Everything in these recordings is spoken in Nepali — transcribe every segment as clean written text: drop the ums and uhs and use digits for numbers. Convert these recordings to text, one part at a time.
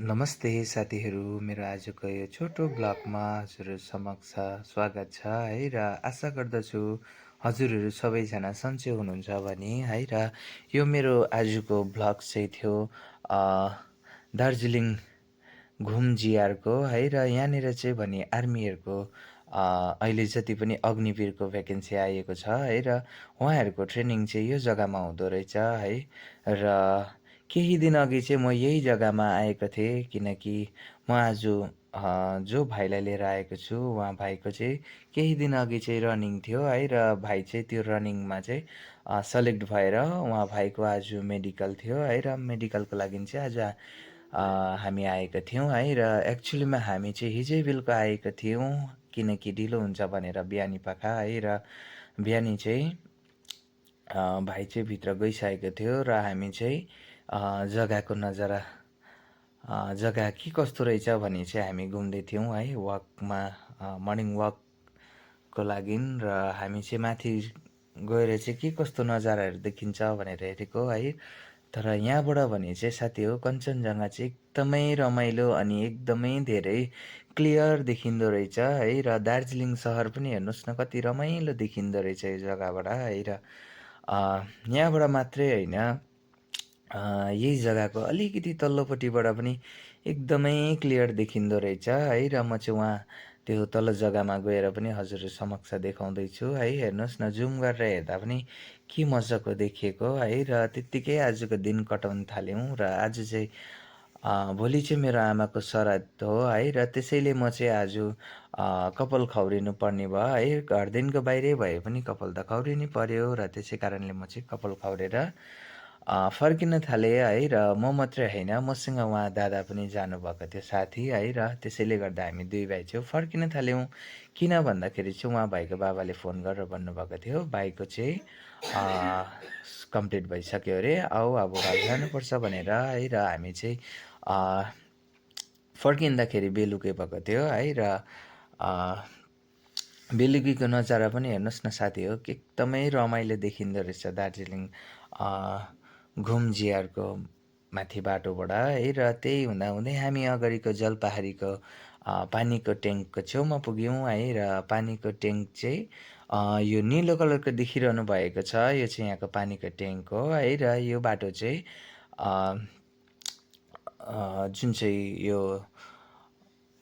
नमस्ते साथीहरू, मेरो आजको यो छोटो ब्लगमा हजुरहरू समक्ष स्वागत छ है। र आशा गर्दछु हजुरहरू सबैजना सन्चै हुनुहुन्छ भने है। र यो मेरो आजको ब्लग चाहिँ थियो दार्जिलिङ घुम जिआरको है। र यहाँनिर चाहिँ भने आर्मीहरूको अहिले जति पनि अग्निवीरको भ्याकेन्सी आएको छ है। र उहाँहरूको ट्रेनिङ चाहिँ यो जग्गामा हुँदो रहेछ है। र केही दिन अघि चाहिँ म यही जग्गामा आएको थिएँ, किनकि म आज जो भाइलाई लिएर आएको छु उहाँ भाइको चाहिँ केही दिन अघि चाहिँ रनिङ थियो है। र भाइ चाहिँ त्यो रनिङमा चाहिँ सेलेक्ट भएर उहाँ भाइको आज मेडिकल थियो है। र मेडिकलको लागि चाहिँ आज हामी आएका थियौँ है। र एक्चुअलीमा हामी चाहिँ हिजै बेलुका आएका थियौँ, किनकि ढिलो हुन्छ भनेर बिहानी पाखा है। र बिहानी चाहिँ भाइ चाहिँ भित्र गइसकेको थियो र हामी चाहिँ जग्गाको नजारा जग्गा के कस्तो रहेछ भने चाहिँ हामी घुम्दै थियौँ है, वकमा मर्निङ वकको लागि। र हामी चाहिँ माथि गएर चाहिँ के कस्तो नजाराहरू देखिन्छ भनेर हेरेको है। तर यहाँबाट भने चाहिँ साथी हो, कञ्चनजङ्घा चाहिँ एकदमै रमाइलो अनि एकदमै धेरै क्लियर देखिँदो रहेछ है। र दार्जिलिङ सहर पनि हेर्नुहोस् न, कति रमाइलो देखिँदो रहेछ यो जग्गाबाट है। र यहाँबाट मात्रै होइन, यही जग्गाको अलिकति तल्लोपट्टिबाट पनि एकदमै क्लियर देखिँदो रहेछ है। र म चाहिँ उहाँ त्यो तल्लो जग्गामा गएर पनि हजुरहरू समक्ष देखाउँदैछु है। हेर्नुहोस् न, जुम गरेर हेर्दा पनि के मजाको देखिएको है। र त्यत्तिकै आजको दिन कटाउन थाल्यौँ। र आज चाहिँ भोलि चाहिँ मेरो आमाको श्राद्ध हो है। र त्यसैले म चाहिँ आज कपाल खौरिनु पर्ने भयो है। घरदेखिको बाहिरै भए पनि कपाल त खौरिनै पर्यो। र त्यसै कारणले म चाहिँ कपाल खौरेर फर्किन थालेँ है। र म मात्रै होइन, मसँग उहाँ दादा पनि जानुभएको थियो साथी है। र त्यसैले गर्दा हामी दुई भाइ चाहिँ फर्किन थाल्यौँ। किन भन्दाखेरि चाहिँ उहाँ भाइको बाबाले फोन गरेर भन्नुभएको थियो भाइको चाहिँ कम्प्लिट भइसक्यो अरे, आऊ अब घर जानुपर्छ भनेर है। र हामी चाहिँ फर्किँदाखेरि बेलुकै भएको थियो है। र बेलुकीको नजारा पनि हेर्नुहोस् न साथी हो, एकदमै रमाइलो देखिँदो रहेछ दार्जिलिङ घुम जिआरको माथि बाटोबाट है। र त्यही हुँदाहुँदै हामी अगाडिको जलपाहाडीको पानीको ट्याङ्कको छेउमा पुग्यौँ है। र पानीको ट्याङ्क चाहिँ यो निलो कलरको देखिरहनु भएको छ, यो चाहिँ यहाँको पानीको ट्याङ्क हो है। र यो बाटो चाहिँ जुन चाहिँ यो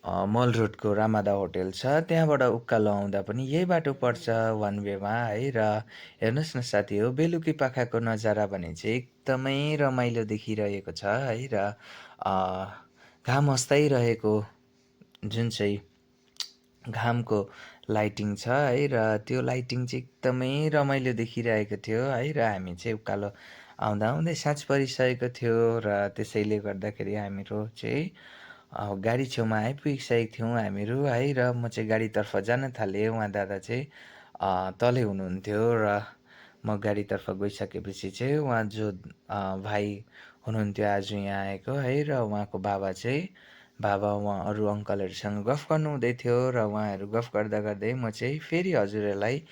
मल रोडको रामादा होटेल छ त्यहाँबाट उकालो आउँदा पनि यही बाटो पर्छ वान वेमा है। र हेर्नुहोस् न साथी हो, बेलुकी पाखाको नजारा भने चाहिँ एकदमै रमाइलो देखिरहेको छ है। र घाम अस्ताइरहेको जुन चाहिँ घामको लाइटिङ छ है, र त्यो लाइटिङ चाहिँ एकदमै रमाइलो देखिरहेको थियो है। र हामी चाहिँ उकालो आउँदा आउँदै साँझ परिसकेको थियो। र त्यसैले गर्दाखेरि हामीहरू चाहिँ गाडी छेउमा आइपुगिसकेको थियौँ हामीहरू है। र म चाहिँ गाडीतर्फ जान थालेँ, उहाँ दादा चाहिँ तलै हुनुहुन्थ्यो। र म गाडीतर्फ गइसकेपछि चाहिँ उहाँ जो भाइ हुनुहुन्थ्यो आज यहाँ आएको है, र उहाँको बाबा उहाँ अरू अङ्कलहरूसँग गफ गर्नु हुँदै थियो। र उहाँहरू गफ गर्दा गर्दै म चाहिँ फेरि हजुरहरूलाई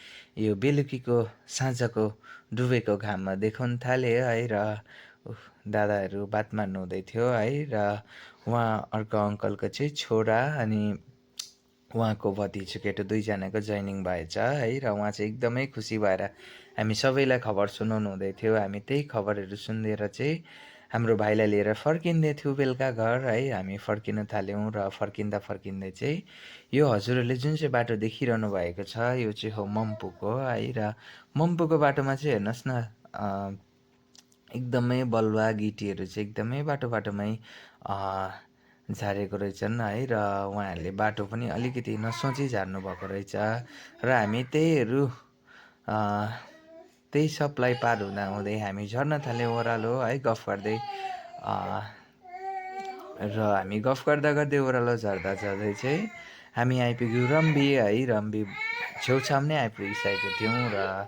यो बेलुकीको साँझको डुबेको घाममा देखाउन थालेँ है। र दादाहरू बात मार्नु हुँदै थियो है। र उहाँ अर्को अङ्कलको चाहिँ छोरा अनि उहाँको भतिजो केटो दुईजनाको जोइनिङ भएछ है। र उहाँ चाहिँ एकदमै खुसी भएर हामी सबैलाई खबर सुनाउनु हुँदै थियो। हामी त्यही खबरहरू सुनेर चाहिँ हाम्रो भाइलाई लिएर फर्किँदै थियौँ बेलुका घर है। हामी फर्किन थाल्यौँ र फर्किँदा फर्किँदै चाहिँ यो हजुरहरूले जुन चाहिँ बाटो देखिरहनु भएको छ यो चाहिँ हो मम्पूको है। र मम्पूको बाटोमा चाहिँ हेर्नुहोस् न, एकदमै बलुवा गिटीहरू चाहिँ एकदमै बाटोमै झारेको रहेछन् है। र उहाँहरूले बाटो पनि अलिकति नसोची झार्नु भएको रहेछ। र हामी त्यही सबलाई पार हुँदै हामी झर्न थाल्यौँ ओह्रालो है, गफ गर्दै। र हामी गफ गर्दै ओह्रालो झर्दा चाहिँ हामी आइपुग्यौँ रम्बी है। रम्बी छेउछाउ नै आइपुगिसकेको थियौँ। र